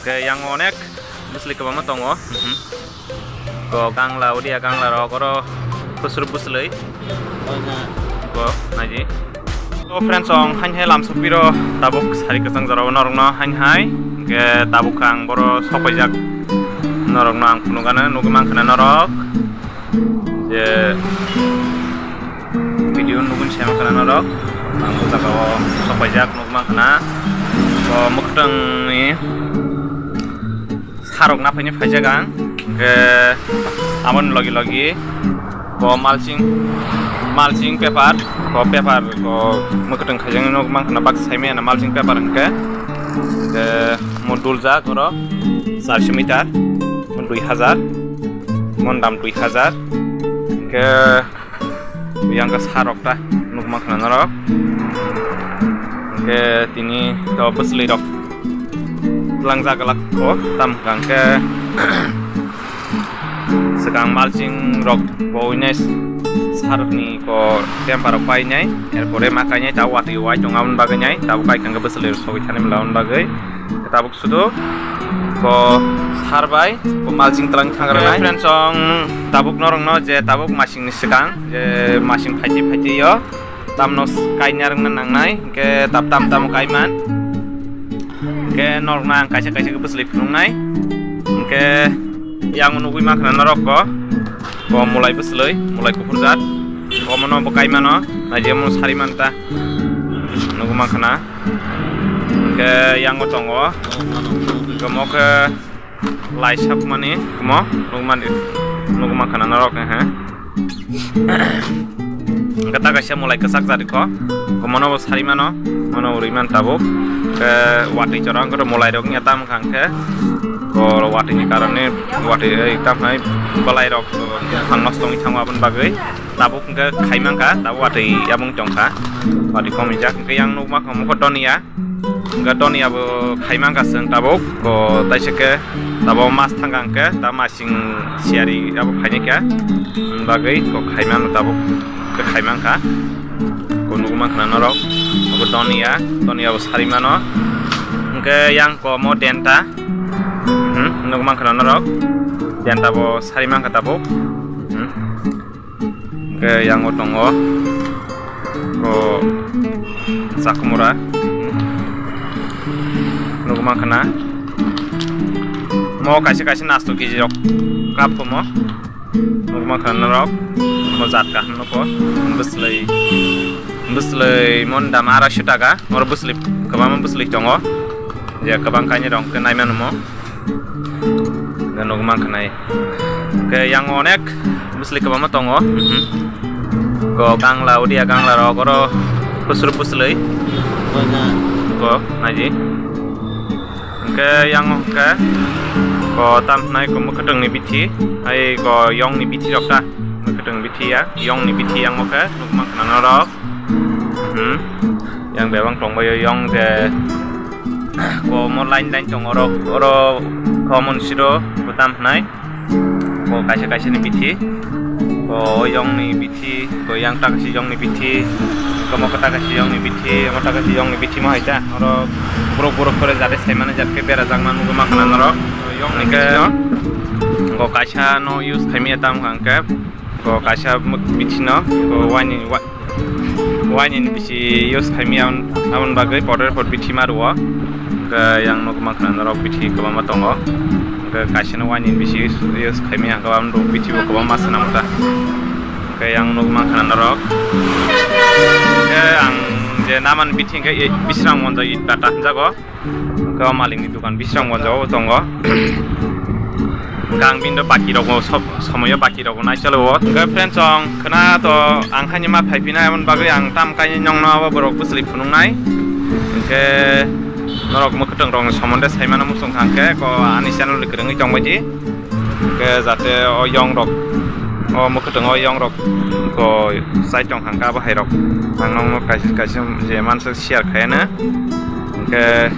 Ke yang onek busli kebama tongo. Ko gangla udia gangla ro koro kusur busli. Ko naji. So friends ong hanhai lam supiro tabuk sari kesang jaro norongno hanhai ke tabuk kang boro sopajak norongno ang punugana nugumang kana norok je video nugun siapa kana norok ang bujakawo sopajak nugumang kana ko muktang ni sarok napanya fajagang ke amon lagi ko mulching paper ko muktang khajang nugumang kana bak saime na mulching paper ke modul ja koro 400 meter mon 2000 mon dam 2000 ke yang ke sarok ta nugumang kana norok ke tini to busli rok langza galak ko tam kang ke segang mulching rok boines sarok ni ko tempar pai nyai erpore makanya tahu wati wai jongaun bagai nyai tahu kai kang ke busli so chane melaun bagai tabuk sudo ko sarbai ko mulching telang thangra friends song tabuk norong no je tabuk masing ni segang je masing phaiti yo tamnos kainyarang nangnai ke tam kaiman ke nornang kaisa ke busli phunungnai ke yang nugui makna norok ko mulai busli mulai kupurjat ko mono kaimano naje mon sarimanta nugu makna ke yang otongo kemo ke laisap mani kemo nugu makna norok ha kata kasih mulai kesak jadi ko kemono sarimano mono uriman tabuk ke wati corong ke mulai dong nyata mengangke ko wati ni karane wati hitam hai balai rok pangnos tong itang wabun bagai tabuk ke kaimangka tabu wati yabung jongka wati komijak ke yang nugma kamu ko donia ke donia bu kaimangka seng tabuk ko taiseke tabu mas tanggangke tabu masing siari abu kainika bagai ko kaimang tabuk ke kaimangka ko nugma kana norok ko donia bu sarimano ke yang ko mo denta nugma kana norok denta bo sarimangka tabuk ke yang otongo ko sakumura nugma kana mo kasih nasto kiji rok kap ko mo nugma kana norok mo zat ka no ko busli mon dam 200 taka mor busli kabam busli tongo ya kabang kanya dong ke naiman mo dan nugma kana ke yang onek busli kabam tongo ko gangla udia gangla ro koro kusur busli ko naji ke yang ke ko tam nai ko mukadeng ni biti ai ko yong ni biti rok ta mukadeng biti ya yong ni biti yang oke nugma kana norok yang bewang tong boyo yong de ko mo line tong oro ko mon siro butam nai ko kasih ni biti ko yong ni biti ko yang tak si yong ni biti ko mo kata kasih yong ni biti mo tak kasih yong ni biti mo haita oro bro kore jate semane jatke bera jangman nugma kana norok yong ni ke ko kasha no use khaimi tam kangke ko kasha biti no ko wani ni bisi use khaimi amon bagai powder pot biti maruwa ke yang nugma kana norok biti ko ma tongo ke kasha no wani bisi use khaimi ang ko am do biti ko ma masna muta ke yang nugma kana norok ke ang je naman biti ke bisrang monjo it bata jago ke maling ni dukan bisrang monjo tongo gang bindo baki rogo somoyo baki rogo nai chalo ke friends ong kana to ang khani ma phaipina amon bagai ang tam kai nyong no borok busli phunung nai ke norok mukhtang rong somonde saimana musung khangke ko ani channel likreng tong baji ke jate o yong rok o mukhtang o yong rok ko sai tong hangka ba hai rok ang nong kaisi je man share khayana ke